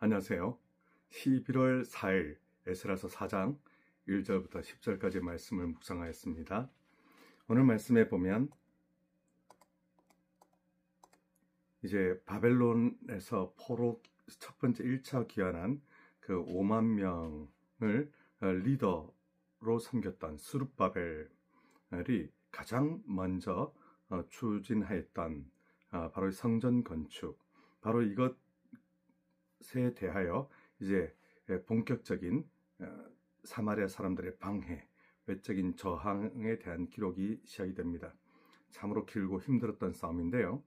안녕하세요. 11월 4일 에스라서 4장 1절부터 10절까지 말씀을 묵상하였습니다. 오늘 말씀에 보면 이제 바벨론에서 포로 첫 번째 1차 귀환한 그 5만 명을 리더로 섬겼던 스룹바벨이 가장 먼저 추진하였던 바로 성전 건축, 바로 이것에 대하여 이제 본격적인 사마리아 사람들의 방해, 외적인 저항에 대한 기록이 시작이 됩니다. 참으로 길고 힘들었던 싸움인데요.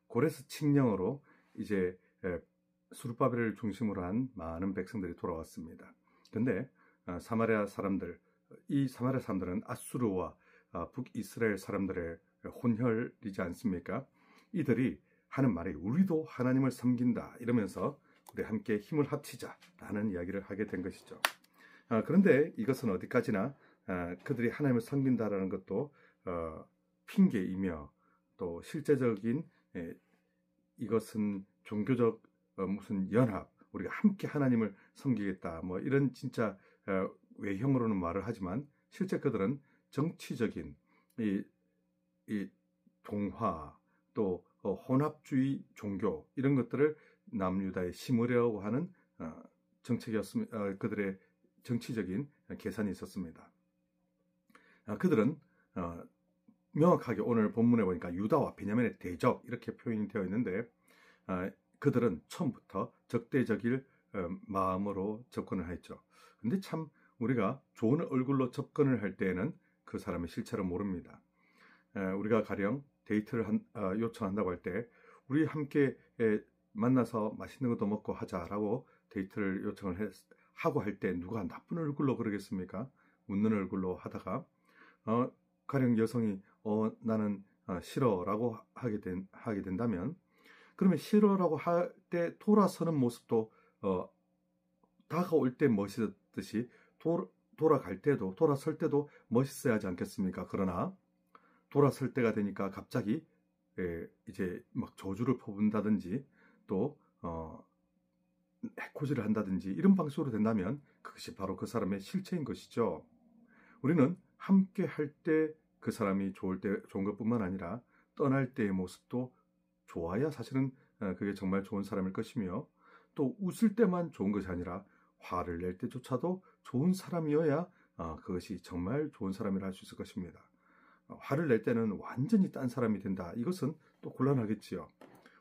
고레스 칙령으로 이제 스룹바벨을 중심으로 한 많은 백성들이 돌아왔습니다. 근데 사마리아 사람들은 아수르와 북이스라엘 사람들의 혼혈이지 않습니까? 이들이 하는 말이 우리도 하나님을 섬긴다 이러면서 우리 함께 힘을 합치자라는 이야기를 하게 된 것이죠. 그런데 이것은 어디까지나 그들이 하나님을 섬긴다라는 것도 핑계이며 또 실제적인 이것은 종교적 무슨 연합, 우리가 함께 하나님을 섬기겠다 뭐 이런 진짜 외형으로는 말을 하지만 실제 그들은 정치적인 이 동화 또 혼합주의 종교 이런 것들을 남유다에 심으려고 하는 정책이었습니다. 그들의 정치적인 계산이 있었습니다. 그들은 명확하게 오늘 본문에 보니까 유다와 베냐민의 대적 이렇게 표현이 되어 있는데 그들은 처음부터 적대적일 마음으로 접근을 했죠. 근데 참 우리가 좋은 얼굴로 접근을 할 때에는 그 사람의 실체를 모릅니다. 우리가 가령 데이트를 요청한다고 할 때 우리 함께 만나서 맛있는 것도 먹고 하자라고 데이트를 요청을 하고 할 때 누가 나쁜 얼굴로 그러겠습니까? 웃는 얼굴로 하다가 가령 여성이 나는 싫어라고 하게 된다면 그러면 싫어라고 할 때 돌아서는 모습도 다가올 때 멋있듯이 돌아갈 때도 돌아설 때도 멋있어야 하지 않겠습니까? 그러나 돌아설 때가 되니까 갑자기 이제 막 저주를 퍼붓는다든지 또 해코지를 한다든지 이런 방식으로 된다면 그것이 바로 그 사람의 실체인 것이죠. 우리는 함께 할 때 그 사람이 좋은 것뿐만 아니라 떠날 때의 모습도 좋아야 사실은 그게 정말 좋은 사람일 것이며 또 웃을 때만 좋은 것이 아니라 화를 낼 때조차도 좋은 사람이어야 그것이 정말 좋은 사람이라 할 수 있을 것입니다. 화를 낼 때는 완전히 딴 사람이 된다. 이것은 또 곤란하겠지요.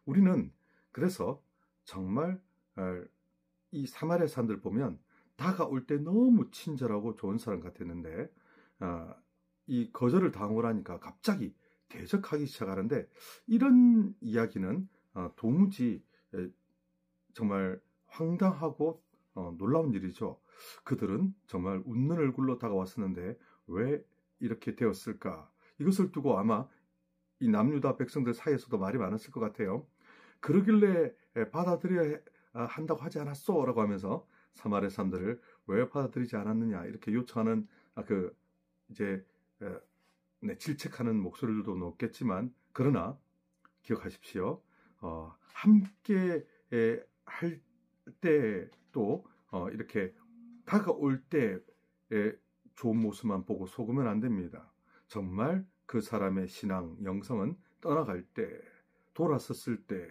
우리는 그래서 정말 이 사마리아 사람들 보면 다가올 때 너무 친절하고 좋은 사람 같았는데 이 거절을 당하고 나니까 갑자기 대적하기 시작하는데 이런 이야기는 도무지 정말 황당하고 놀라운 일이죠. 그들은 정말 웃는 얼굴로 다가왔었는데 왜 이렇게 되었을까? 이것을 두고 아마 이 남유다 백성들 사이에서도 말이 많았을 것 같아요. 그러길래 받아들여야 한다고 하지 않았어? 라고 하면서 사마리아 사람들을 왜 받아들이지 않았느냐 이렇게 요청하는 질책하는 목소리들도 높겠지만 그러나 기억하십시오. 함께 할 때도 이렇게 다가올 때 좋은 모습만 보고 속으면 안 됩니다. 정말 그 사람의 신앙, 영성은 떠나갈 때, 돌아섰을 때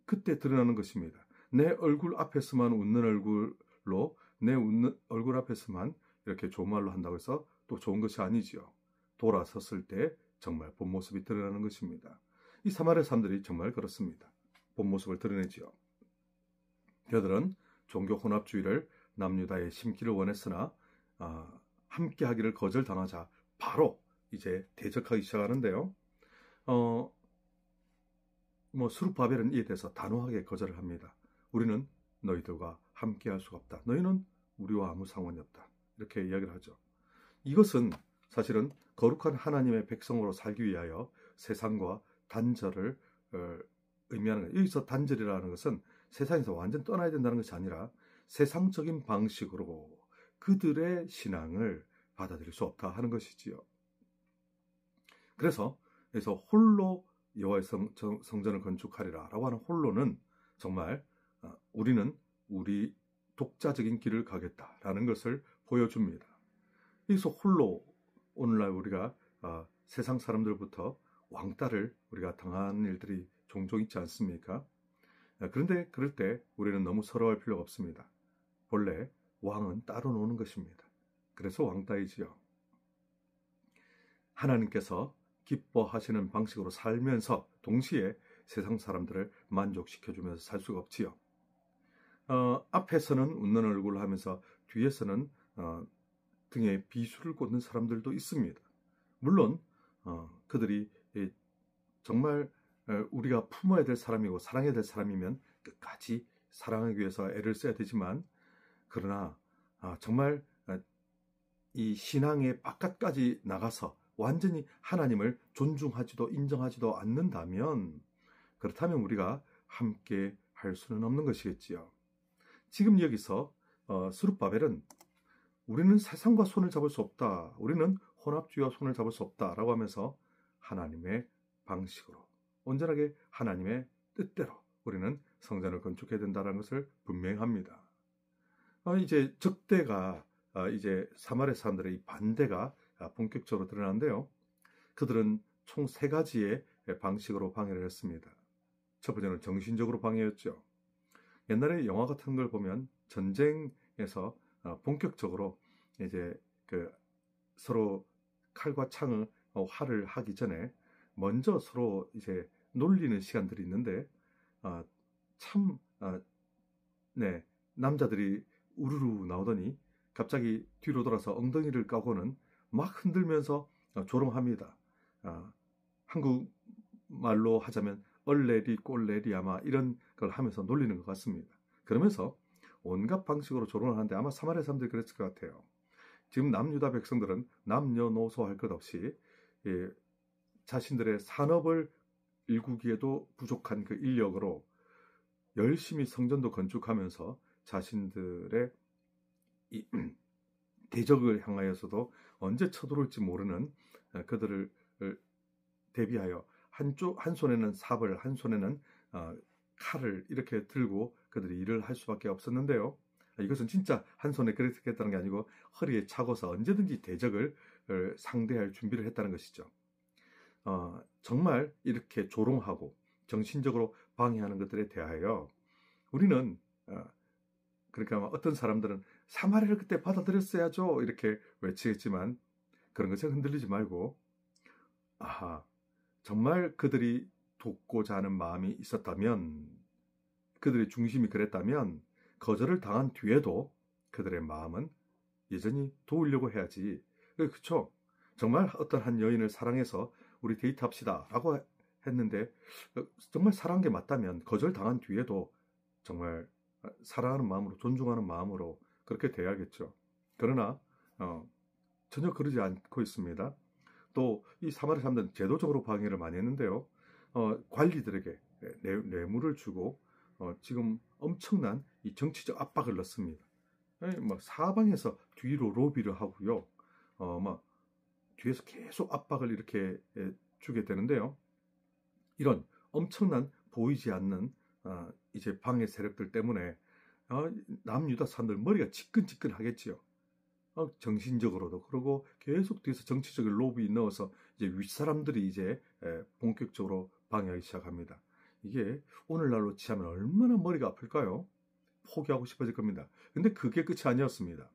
그때 드러나는 것입니다. 내 얼굴 앞에서만 웃는 얼굴로 내 웃는 얼굴 앞에서만 이렇게 좋은 말로 한다고 해서 또 좋은 것이 아니지요. 돌아섰을 때 정말 본 모습이 드러나는 것입니다. 이 사마리아 사람들이 정말 그렇습니다. 본 모습을 드러내지요. 그들은 종교 혼합주의를 남유다에 심기를 원했으나 함께 하기를 거절당하자 바로 이제 대적하기 시작하는데요. 스룹바벨은 이에 대해서 단호하게 거절을 합니다. 우리는 너희들과 함께 할 수가 없다. 너희는 우리와 아무 상관이 없다. 이렇게 이야기를 하죠. 이것은 사실은 거룩한 하나님의 백성으로 살기 위하여 세상과 단절을 의미하는 거예요. 여기서 단절이라는 것은 세상에서 완전 떠나야 된다는 것이 아니라 세상적인 방식으로 그들의 신앙을 받아들일 수 없다 하는 것이지요. 그래서 홀로 여호와의 성전을 건축하리라 라고 하는 홀로는 정말 우리는 우리 독자적인 길을 가겠다라는 것을 보여줍니다. 여기서 홀로 오늘날 우리가 세상 사람들부터 왕따를 우리가 당하는 일들이 종종 있지 않습니까? 그런데 그럴 때 우리는 너무 서러워할 필요가 없습니다. 본래 왕은 따로 노는 것입니다. 그래서 왕따이지요. 하나님께서 기뻐하시는 방식으로 살면서 동시에 세상 사람들을 만족시켜주면서 살 수가 없지요. 앞에서는 웃는 얼굴을 하면서 뒤에서는 등에 비수를 꽂는 사람들도 있습니다. 물론 그들이 정말 우리가 품어야 될 사람이고 사랑해야 될 사람이면 끝까지 사랑하기 위해서 애를 써야 되지만, 그러나 정말 이 신앙의 바깥까지 나가서 완전히 하나님을 존중하지도 인정하지도 않는다면, 그렇다면 우리가 함께 할 수는 없는 것이겠지요. 지금 여기서 스룹바벨은 우리는 세상과 손을 잡을 수 없다, 우리는 혼합주의와 손을 잡을 수 없다라고 하면서 하나님의 방식으로, 온전하게 하나님의 뜻대로 우리는 성전을 건축해야 된다는 것을 분명히 합니다. 이제 적대가 이제 사마리아 사람들의 이 반대가 본격적으로 드러나는데요. 그들은 총 3가지의 방식으로 방해를 했습니다. 첫 번째는 정신적으로 방해였죠. 옛날에 영화 같은 걸 보면 전쟁에서 본격적으로 이제 서로 칼과 창을 활을 하기 전에 먼저 서로 이제 놀리는 시간들이 있는데, 남자들이 우르르 나오더니 갑자기 뒤로 돌아서 엉덩이를 까고는 막 흔들면서 조롱합니다. 한국말로 하자면 얼레리 꼴레리 아마 이런 걸 하면서 놀리는 것 같습니다. 그러면서 온갖 방식으로 조롱을 하는데 아마 사마리아 사람들이 그랬을 것 같아요. 지금 남유다 백성들은 남녀노소 할 것 없이 자신들의 산업을 일구기에도 부족한 그 인력으로 열심히 성전도 건축하면서 자신들의 이 대적을 향하여서도 언제 쳐들어올지 모르는 그들을 대비하여 한 손에는 삽을, 한 손에는 칼을 이렇게 들고 그들이 일을 할 수밖에 없었는데요. 이것은 진짜 한 손에 그렇게 했다는 게 아니고 허리에 차고서 언제든지 대적을 상대할 준비를 했다는 것이죠. 정말 이렇게 조롱하고 정신적으로 방해하는 것들에 대하여 우리는 그러니까 어떤 사람들은 사마리아를 그때 받아들였어야죠 이렇게 외치겠지만, 그런 것에 흔들리지 말고 정말 그들이 돕고자 하는 마음이 있었다면, 그들의 중심이 그랬다면 거절을 당한 뒤에도 그들의 마음은 여전히 도우려고 해야지. 그렇죠? 정말 어떤 한 여인을 사랑해서 우리 데이트합시다 라고 했는데 정말 사랑한 게 맞다면 거절당한 뒤에도 정말 사랑하는 마음으로, 존중하는 마음으로 그렇게 돼야겠죠. 그러나 전혀 그러지 않고 있습니다. 또 이 사마리아 사람들은 제도적으로 방해를 많이 했는데요. 관리들에게 뇌물을 주고 지금 엄청난 이 정치적 압박을 넣습니다. 사방에서 뒤로 로비를 하고요. 뒤에서 계속 압박을 이렇게 주게 되는데요. 이런 엄청난 보이지 않는 이제 방해 세력들 때문에 남유다 사람들 머리가 지끈지끈 하겠지요. 정신적으로도 그러고 계속 뒤에서 정치적인 로비 넣어서 이제 윗사람들이 이제 본격적으로 방해하기 시작합니다. 이게 오늘날로 치하면 얼마나 머리가 아플까요? 포기하고 싶어질 겁니다. 근데 그게 끝이 아니었습니다.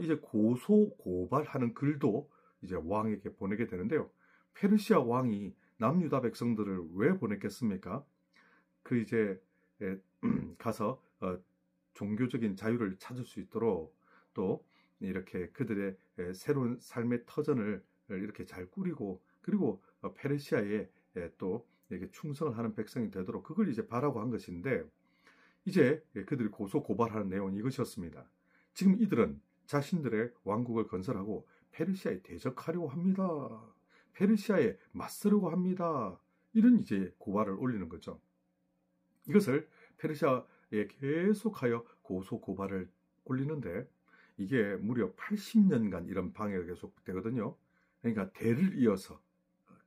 이제 고소 고발하는 글도 이제 왕에게 보내게 되는데요. 페르시아 왕이 남유다 백성들을 왜 보냈겠습니까? 이제 가서 종교적인 자유를 찾을 수 있도록, 또 이렇게 그들의 새로운 삶의 터전을 이렇게 잘 꾸리고, 그리고 페르시아에 또 이렇게 충성을 하는 백성이 되도록 그걸 이제 바라고 한 것인데, 이제 그들이 고소 고발하는 내용은 이것이었습니다. 지금 이들은 자신들의 왕국을 건설하고 페르시아에 대적하려고 합니다. 페르시아에 맞서려고 합니다. 이런 이제 고발을 올리는 거죠. 이것을 페르시아에 계속하여 고소 고발을 올리는데 이게 무려 80년간 이런 방해가 계속되거든요. 그러니까 대를 이어서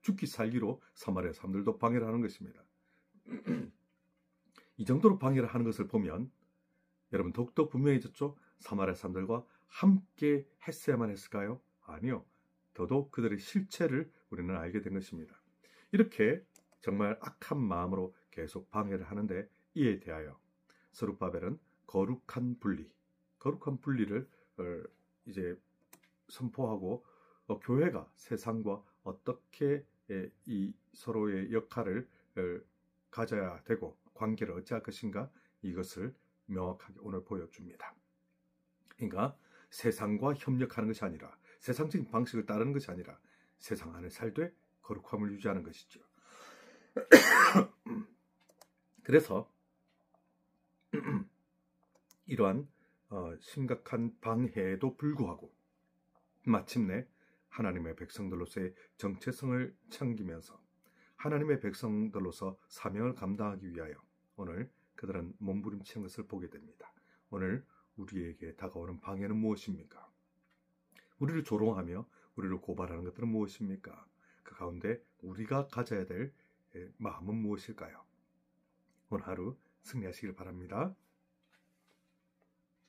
죽기 살기로 사마리아 사람들도 방해를 하는 것입니다. 이 정도로 방해를 하는 것을 보면 여러분 더욱더 분명해졌죠? 사마리아 사람들과 함께 했어야만 했을까요? 아니요. 더더욱 그들의 실체를 우리는 알게 된 것입니다. 이렇게 정말 악한 마음으로 계속 방해를 하는데 이에 대하여 스룹바벨은 거룩한 분리를 이제 선포하고 교회가 세상과 어떻게 이 서로의 역할을 가져야 되고 관계를 어찌할 것인가 이것을 명확하게 오늘 보여줍니다. 그러니까 세상과 협력하는 것이 아니라 세상적인 방식을 따르는 것이 아니라 세상 안에 살되 거룩함을 유지하는 것이죠. 그래서 이러한 심각한 방해에도 불구하고 마침내 하나님의 백성들로서의 정체성을 챙기면서 하나님의 백성들로서 사명을 감당하기 위하여 오늘 그들은 몸부림치는 것을 보게 됩니다. 오늘 우리에게 다가오는 방해는 무엇입니까? 우리를 조롱하며 우리를 고발하는 것들은 무엇입니까? 그 가운데 우리가 가져야 될 마음은 무엇일까요? 오늘 하루 승리하시길 바랍니다.